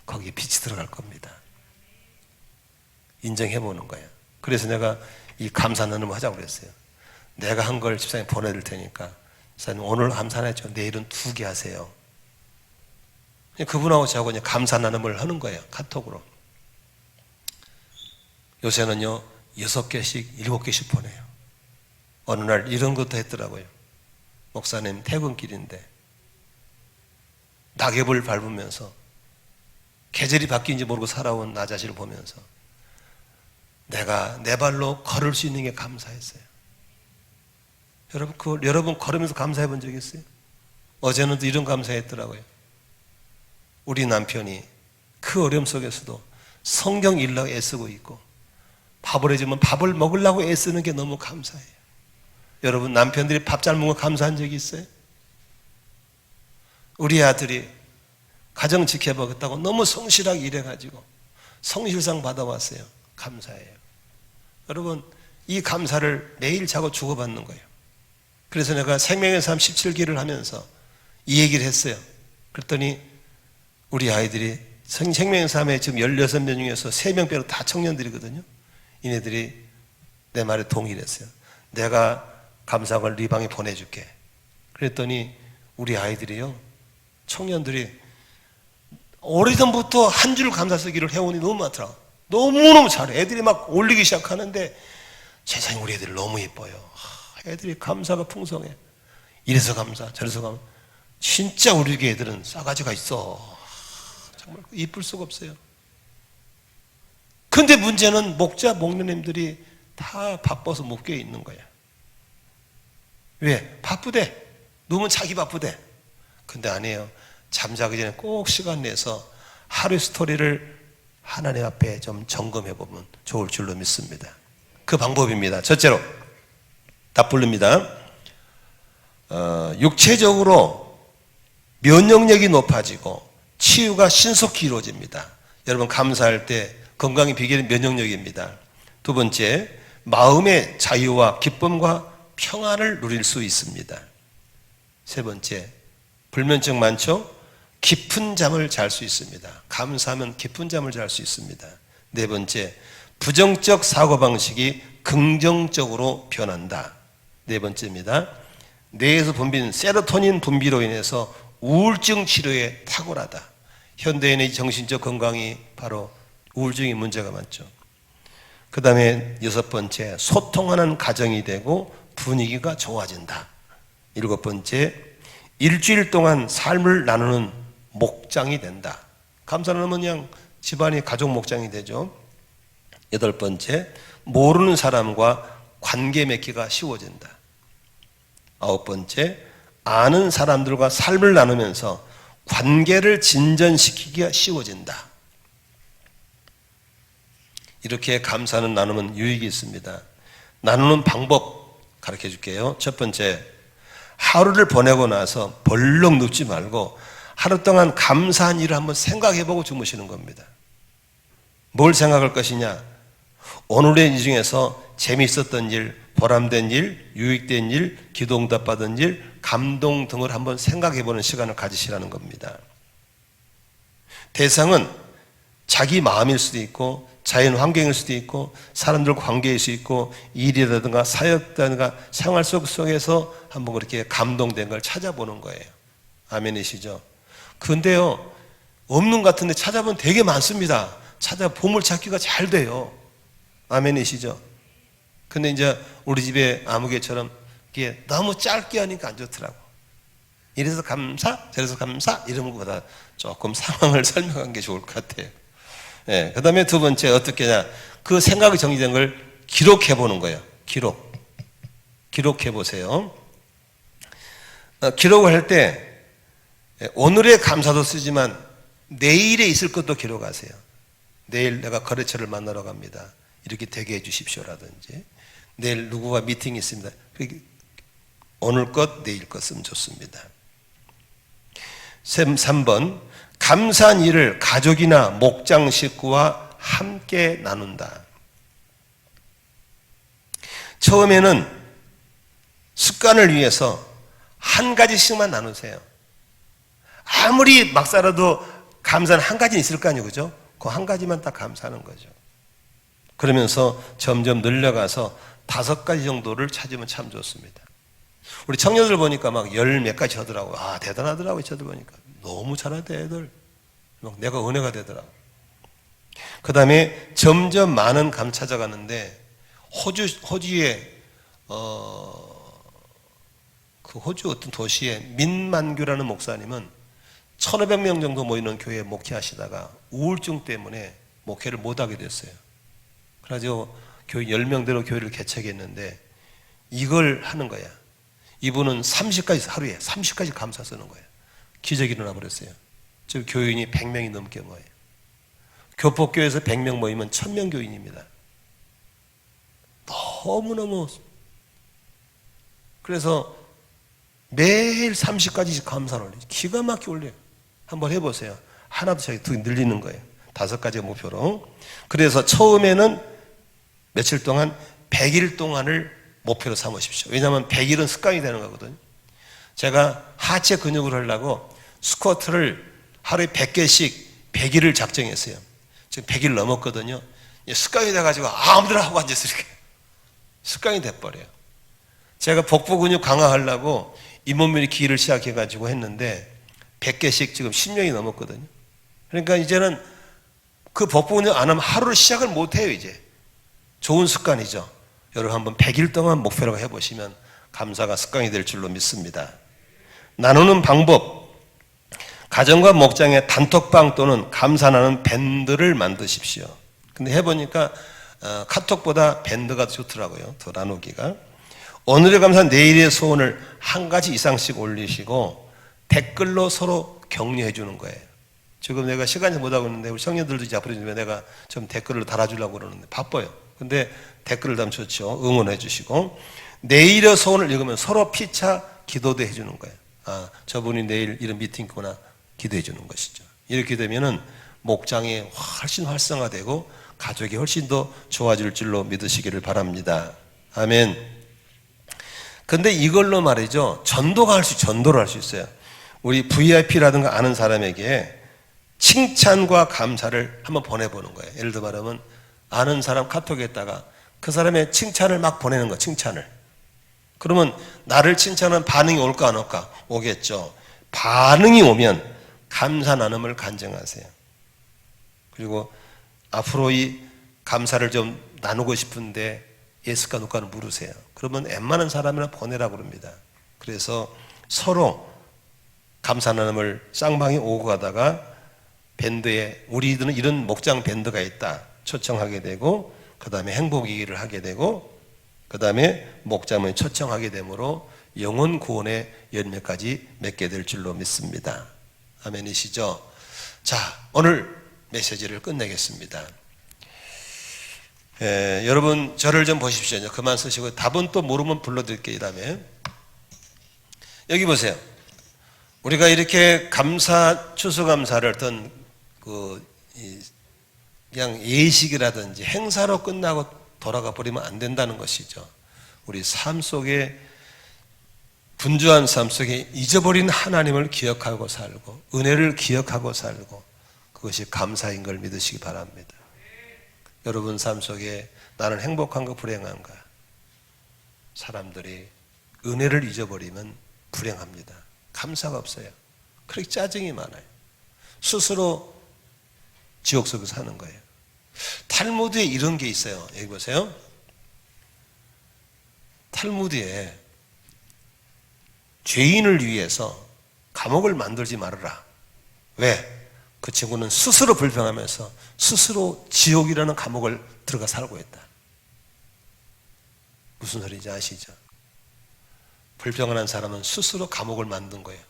거기에 빛이 들어갈 겁니다. 인정해보는 거야. 그래서 내가 이 감사 나눔을 하자고 그랬어요. 내가 한 걸 집사님 보내드릴 테니까 집사님 오늘 감사 하나 했죠. 내일은 2개 하세요. 그분하고 저하고 이제 감사 나눔을 하는 거예요. 카톡으로. 요새는요 6개씩 7개씩 보내요. 어느 날 이런 것도 했더라고요. 목사님 퇴근길인데 낙엽을 밟으면서 계절이 바뀐지 모르고 살아온 나 자신을 보면서 내가 내 발로 걸을 수 있는 게 감사했어요. 여러분 걸으면서 감사해 본 적 있어요? 어제는 또 이런 감사했더라고요. 우리 남편이 그 어려움 속에서도 성경 읽으려고 애쓰고 있고 밥을 해주면 밥을 먹으려고 애쓰는 게 너무 감사해요. 여러분 남편들이 밥 잘 먹고 감사한 적이 있어요? 우리 아들이 가정 지켜보겠다고 너무 성실하게 일해가지고 성실상 받아왔어요. 감사해요. 여러분 이 감사를 매일 자고 주고받는 거예요. 그래서 내가 생명의 삶 17기를 하면서 이 얘기를 했어요. 그랬더니 우리 아이들이 생명의 삶에 지금 16명 중에서 3명 빼고 다 청년들이거든요. 이네들이 내 말에 동의를 했어요. 내가 감사한 네 방에 보내줄게. 그랬더니 우리 아이들이요, 청년들이 오래전부터 한 줄 감사 쓰기를 해오니 너무 많더라고. 너무너무 잘해. 애들이 막 올리기 시작하는데 세상에 우리 애들 너무 예뻐요. 애들이 감사가 풍성해. 이래서 감사, 저래서 감사. 진짜 우리 교회 애들은 싸가지가 있어. 정말 이쁠 수가 없어요. 근데 문제는 목자, 목녀님들이 다 바빠서 목교에 있는 거야. 왜? 바쁘대. 누우면 자기 바쁘대. 근데 아니에요. 잠자기 전에 꼭 시간 내서 하루 스토리를 하나님 앞에 좀 점검해 보면 좋을 줄로 믿습니다. 그 방법입니다. 첫째로 답 부릅니다. 육체적으로 면역력이 높아지고 치유가 신속히 이루어집니다. 여러분 감사할 때 건강의 비결은 면역력입니다. 두 번째, 마음의 자유와 기쁨과 평안을 누릴 수 있습니다. 세 번째, 불면증 많죠? 깊은 잠을 잘 수 있습니다. 감사하면 깊은 잠을 잘 수 있습니다. 네 번째, 부정적 사고방식이 긍정적으로 변한다. 네 번째입니다. 뇌에서 분비는 세로토닌 분비로 인해서 우울증 치료에 탁월하다. 현대인의 정신적 건강이 바로 우울증이 문제가 많죠. 그 다음에 6번째, 소통하는 가정이 되고 분위기가 좋아진다. 7번째, 일주일 동안 삶을 나누는 목장이 된다. 감사 나누면 그냥 집안이 가족 목장이 되죠. 8번째, 모르는 사람과 관계 맺기가 쉬워진다. 9번째, 아는 사람들과 삶을 나누면서 관계를 진전시키기가 쉬워진다. 이렇게 감사는 나누면 유익이 있습니다. 나누는 방법 가르쳐 줄게요. 첫 번째, 하루를 보내고 나서 벌렁 눕지 말고 하루 동안 감사한 일을 한번 생각해보고 주무시는 겁니다. 뭘 생각할 것이냐? 오늘의 일 중에서 재미있었던 일, 보람된 일, 유익된 일, 기도응답 받은 일, 감동 등을 한번 생각해보는 시간을 가지시라는 겁니다. 대상은 자기 마음일 수도 있고 자연 환경일 수도 있고 사람들과 관계일 수 있고 일이라든가 사역이라든가 생활 속에서 한번 그렇게 감동된 걸 찾아보는 거예요. 아멘이시죠? 근데요, 없는 것 같은데 찾아보면 되게 많습니다. 찾아 보물 찾기가 잘 돼요. 아멘이시죠? 근데 이제 우리 집에 아무개처럼 이게 너무 짧게 하니까 안 좋더라고. 이래서 감사, 저래서 감사 이런 것보다 조금 상황을 설명한 게 좋을 것 같아요. 예, 그 다음에 두 번째 어떻게 하냐? 그 생각이 정리된 걸 기록해 보는 거예요. 기록해 보세요. 기록을 할 때 오늘의 감사도 쓰지만 내일에 있을 것도 기록하세요. 내일 내가 거래처를 만나러 갑니다. 이렇게 되게 해 주십시오라든지 내일 누구와 미팅이 있습니다. 오늘 것 내일 것 쓰면 좋습니다. 3번, 감사한 일을 가족이나 목장 식구와 함께 나눈다. 처음에는 습관을 위해서 한 가지씩만 나누세요. 아무리 막 살아도 감사는 한 가지 있을 거 아니에요, 그죠? 그 한 가지만 딱 감사하는 거죠. 그러면서 점점 늘려가서 5가지 정도를 찾으면 참 좋습니다. 우리 청년들 보니까 막 10몇 가지 하더라고요. 아, 대단하더라고요, 저들 보니까. 너무 잘하대, 애들. 막 내가 은혜가 되더라고요. 그 다음에 점점 많은 감 찾아가는데, 호주에, 그 호주 어떤 도시에 민만규라는 목사님은 1,500명 정도 모이는 교회에 목회하시다가 우울증 때문에 목회를 못하게 됐어요. 그래가지고 교회 10명대로 교회를 개척했는데 이걸 하는 거야. 이분은 30가지, 하루에 30가지 감사 쓰는 거예요. 기적이 일어나 버렸어요. 즉 교인이 100명이 넘게 모여요. 교폭교회에서 100명 모이면 1000명 교인입니다. 너무너무. 그래서 매일 30가지씩 감사를 올려요. 기가 막히게 올려요. 한번 해보세요. 하나도 저기 두 늘리는 거예요. 5가지 목표로. 그래서 처음에는 며칠 동안 100일 동안을 목표로 삼으십시오. 왜냐하면 100일은 습관이 되는 거거든요. 제가 하체 근육을 하려고 스쿼트를 하루에 100개씩 100일을 작정했어요. 지금 100일 넘었거든요. 습관이 돼가지고 아무데나 하고 앉아있으니까 습관이 돼버려요. 제가 복부 근육 강화하려고 잇몸밀이 기를 시작해가지고 했는데 100개씩 지금 10년이 넘었거든요. 그러니까 이제는 그 복부 근육 안 하면 하루를 시작을 못해요. 이제 좋은 습관이죠. 여러분 한번 100일 동안 목표로 해보시면 감사가 습관이 될 줄로 믿습니다. 나누는 방법, 가정과 목장에 단톡방 또는 감사 나누는 밴드를 만드십시오. 근데 해보니까 카톡보다 밴드가 좋더라고요. 더 나누기가. 오늘의 감사, 내일의 소원을 한 가지 이상씩 올리시고 댓글로 서로 격려해 주는 거예요. 지금 내가 시간이 못하고 있는데 우리 청년들도 이제 앞으로 내가 좀 댓글을 달아주려고 그러는데 바빠요. 근데 댓글을 달면 좋죠. 응원해 주시고 내일의 소원을 읽으면 서로 피차 기도도 해 주는 거예요. 아, 저분이 내일 이런 미팅 있구나 기도해 주는 것이죠. 이렇게 되면은 목장이 훨씬 활성화되고 가족이 훨씬 더 좋아질 줄로 믿으시기를 바랍니다. 아멘. 근데 이걸로 말이죠. 전도를 할 수 있어요. 우리 VIP라든가 아는 사람에게 칭찬과 감사를 한번 보내보는 거예요. 예를 들어 말하면 아는 사람 카톡에다가 그 사람의 칭찬을 막 보내는 거예요. 칭찬을. 그러면 나를 칭찬하는 반응이 올까 안 올까? 오겠죠. 반응이 오면 감사 나눔을 간증하세요. 그리고 앞으로 이 감사를 좀 나누고 싶은데 예스까 노까를 물으세요. 그러면 웬만한 사람이나 보내라고 그럽니다. 그래서 서로 감사 나눔을 쌍방이 오고 가다가 밴드에 우리들은 이런 목장 밴드가 있다 초청하게 되고, 그 다음에 행복이기를 하게 되고, 그 다음에 목장을 초청하게 되므로 영혼 구원의 열매까지 맺게 될 줄로 믿습니다. 아멘이시죠? 자, 오늘 메시지를 끝내겠습니다. 여러분 저를 좀 보십시오. 그만 쓰시고 답은 또 모르면 불러드릴게요. 이 다음에 여기 보세요. 우리가 이렇게 감사, 추수감사를 어떤 그냥 예식이라든지 행사로 끝나고 돌아가 버리면 안 된다는 것이죠. 우리 삶 속에, 분주한 삶 속에 잊어버린 하나님을 기억하고 살고 은혜를 기억하고 살고, 그것이 감사인 걸 믿으시기 바랍니다. 여러분 삶 속에 나는 행복한가 불행한가, 사람들이 은혜를 잊어버리면 불행합니다. 감사가 없어요. 그렇게 짜증이 많아요. 스스로 지옥 속에서 사는 거예요. 탈무드에 이런 게 있어요. 여기 보세요. 탈무드에 죄인을 위해서 감옥을 만들지 말아라. 왜? 그 친구는 스스로 불평하면서 스스로 지옥이라는 감옥을 들어가 살고 있다. 무슨 소리인지 아시죠? 불평하는 사람은 스스로 감옥을 만든 거예요.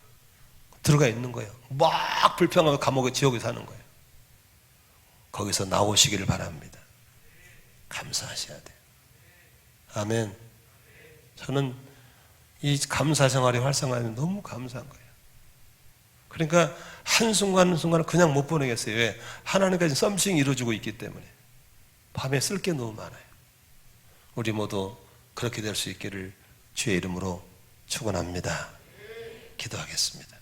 들어가 있는 거예요. 막 불평하고 감옥에, 지옥에 사는 거예요. 거기서 나오시기를 바랍니다. 감사하셔야 돼요. 아멘. 저는 이 감사 생활이 활성화하면 너무 감사한 거예요. 그러니까 한순간 한순간을 그냥 못 보내겠어요. 왜? 하나님까지 썸씽이 이루어지고 있기 때문에. 밤에 쓸 게 너무 많아요. 우리 모두 그렇게 될 수 있기를 주의 이름으로 축원합니다. 기도하겠습니다.